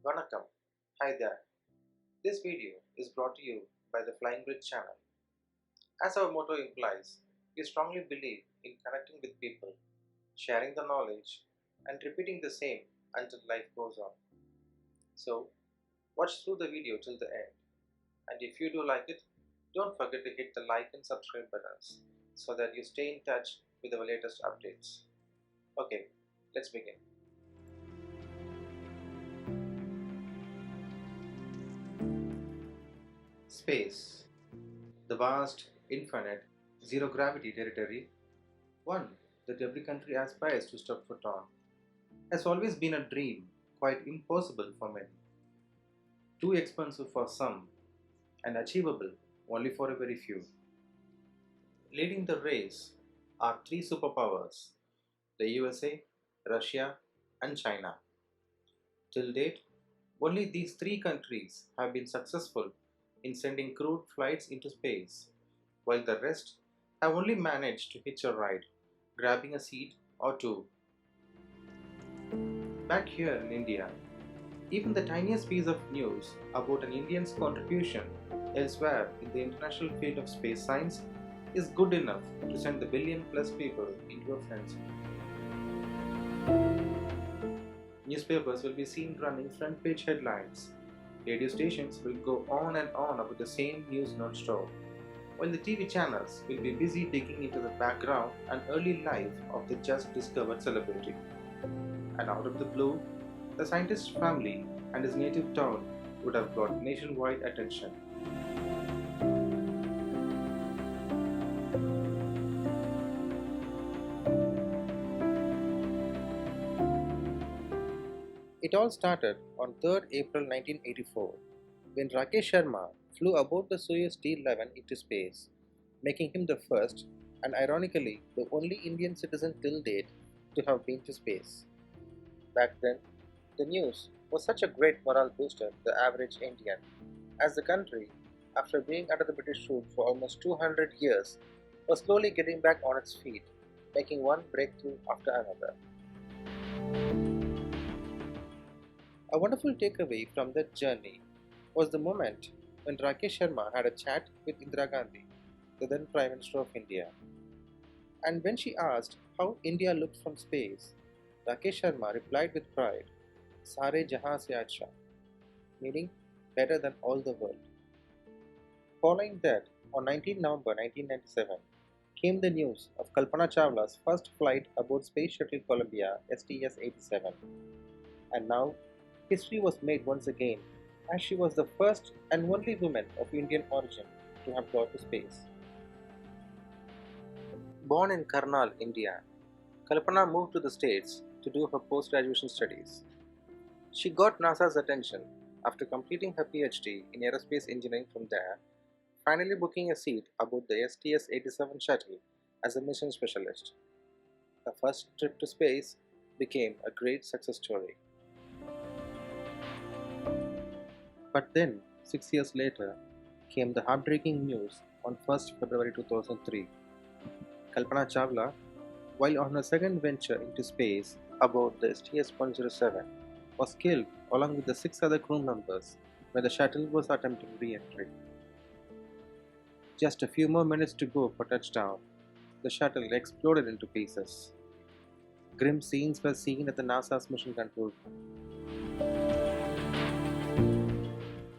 Vanakkam. Hi there. This video is brought to you by the Flying Bridge channel. As our motto implies, we strongly believe in connecting with people, sharing the knowledge, and repeating the same until life goes on. So, watch through the video till the end. And if you do like it, don't forget to hit the like and subscribe buttons so that you stay in touch with our latest updates. Okay, let's begin. Space, the vast, infinite, zero gravity territory, one that every country aspires to step foot on, has always been a dream quite impossible for many, too expensive for some, and achievable only for a very few. Leading the race are three superpowers: the USA, Russia, and China. Till date, only these three countries have been successful in sending crewed flights into space, while the rest have only managed to hitch a ride, grabbing a seat or two. Back here in India, even the tiniest piece of news about an Indian's contribution elsewhere in the international field of space science is good enough to send the billion plus people into a frenzy. Newspapers will be seen running front page headlines. Radio stations will go on and on about the same news non-stop, while the TV channels will be busy digging into the background and early life of the just discovered celebrity. And out of the blue, the scientist's family and his native town would have got nationwide attention. It all started on 3rd April 1984 when Rakesh Sharma flew aboard the Soyuz T-11 into space, making him the first and ironically the only Indian citizen till date to have been to space. Back then, the news was such a great morale booster to the average Indian, as the country, after being under the British rule for almost 200 years, was slowly getting back on its feet, making one breakthrough after another. A wonderful takeaway from that journey was the moment when Rakesh Sharma had a chat with Indira Gandhi, the then Prime Minister of India. And when she asked how India looked from space, Rakesh Sharma replied with pride, "Sare jahan se acha," meaning better than all the world. Following that, on 19 November 1997, came the news of Kalpana Chawla's first flight aboard Space Shuttle Columbia STS-87. And now, history was made once again, as she was the first and only woman of Indian origin to have got to space. Born in Karnal, India, Kalpana moved to the States to do her post-graduation studies. She got NASA's attention after completing her PhD in aerospace engineering from there, finally booking a seat aboard the STS-87 shuttle as a mission specialist. Her first trip to space became a great success story. But then, 6 years later, came the heartbreaking news on 1st February 2003. Kalpana Chawla, while on her second venture into space aboard the STS-107, was killed along with the 6 other crew members when the shuttle was attempting re-entry. Just a few more minutes to go for touchdown, the shuttle exploded into pieces. Grim scenes were seen at the NASA's mission control room.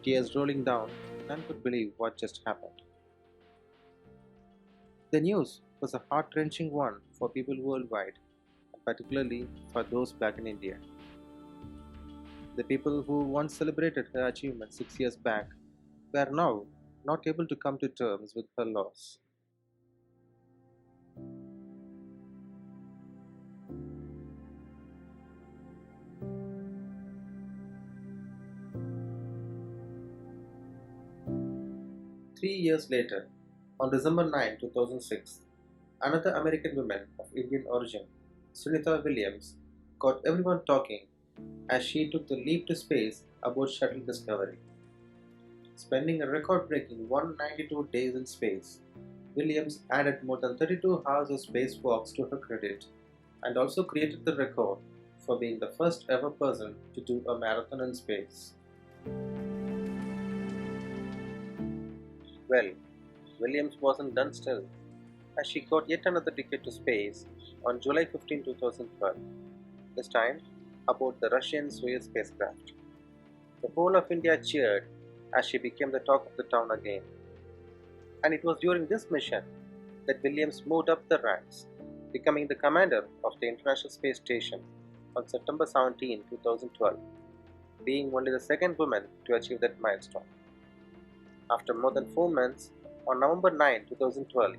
Tears rolling down, none could believe what just happened. The news was a heart-wrenching one for people worldwide, particularly for those back in India. The people who once celebrated her achievement 6 years back were now not able to come to terms with her loss. Three years later, on December 9, 2006, another American woman of Indian origin, Sunitha Williams, got everyone talking as she took the leap to space aboard Shuttle Discovery. Spending a record-breaking 192 days in space, Williams added more than 32 hours of spacewalks to her credit and also created the record for being the first ever person to do a marathon in space. Well, Williams wasn't done still, as she got yet another ticket to space on July 15, 2012, this time aboard the Russian Soyuz spacecraft. The whole of India cheered as she became the talk of the town again. And it was during this mission that Williams moved up the ranks, becoming the commander of the International Space Station on September 17, 2012, being only the second woman to achieve that milestone. After more than 4 months, on November 9, 2012,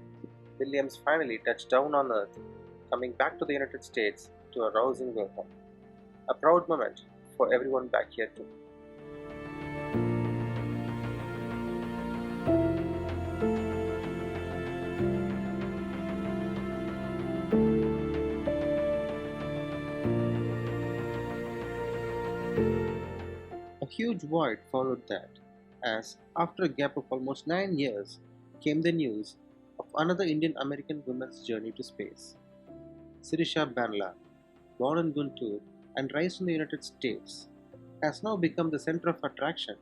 Williams finally touched down on Earth, coming back to the United States to a rousing welcome. A proud moment for everyone back here too. A huge void followed that, as after a gap of almost 9 years came the news of another Indian-American woman's journey to space. Sirisha Bandla, born in Guntur and raised in the United States, has now become the center of attraction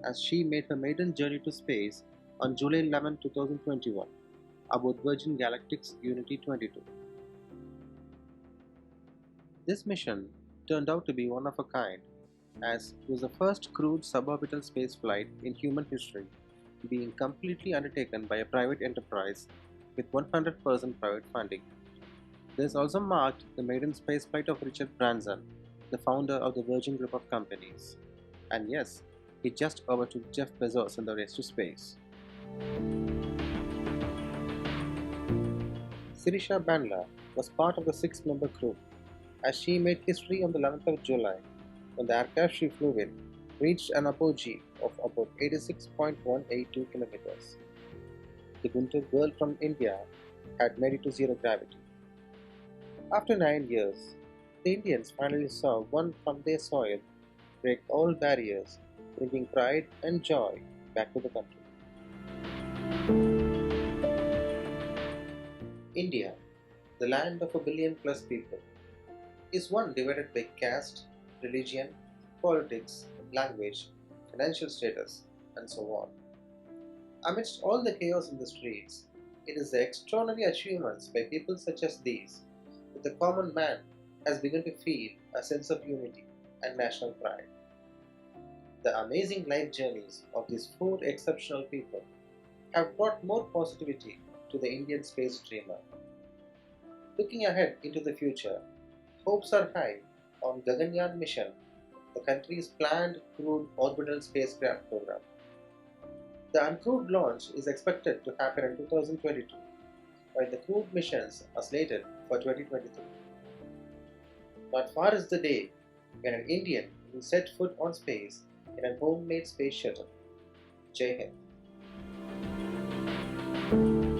as she made her maiden journey to space on July 11, 2021, aboard Virgin Galactic's Unity 22. This mission turned out to be one of a kind, as it was the first crewed suborbital spaceflight in human history, being completely undertaken by a private enterprise with 100% private funding. This also marked the maiden spaceflight of Richard Branson, the founder of the Virgin Group of companies. And yes, he just overtook Jeff Bezos in the race to space. Sirisha Bandla was part of the 6-member crew, as she made history on the 11th of July when the aircraft she flew in reached an apogee of about 86.182 kilometers. The Guntur girl from India had made it to zero gravity. After 9 years, the Indians finally saw one from their soil break all barriers, bringing pride and joy back to the country. India, the land of a billion-plus people, is one divided by caste, religion, politics, language, financial status, and so on. Amidst all the chaos in the streets, it is the extraordinary achievements by people such as these that the common man has begun to feel a sense of unity and national pride. The amazing life journeys of these 4 exceptional people have brought more positivity to the Indian space dreamer. Looking ahead into the future, hopes are high on Gaganyaan mission, the country's planned crewed orbital spacecraft program. The uncrewed launch is expected to happen in 2022, while the crewed missions are slated for 2023. Not far is the day when an Indian will set foot on space in a homemade space shuttle. Jai Hind.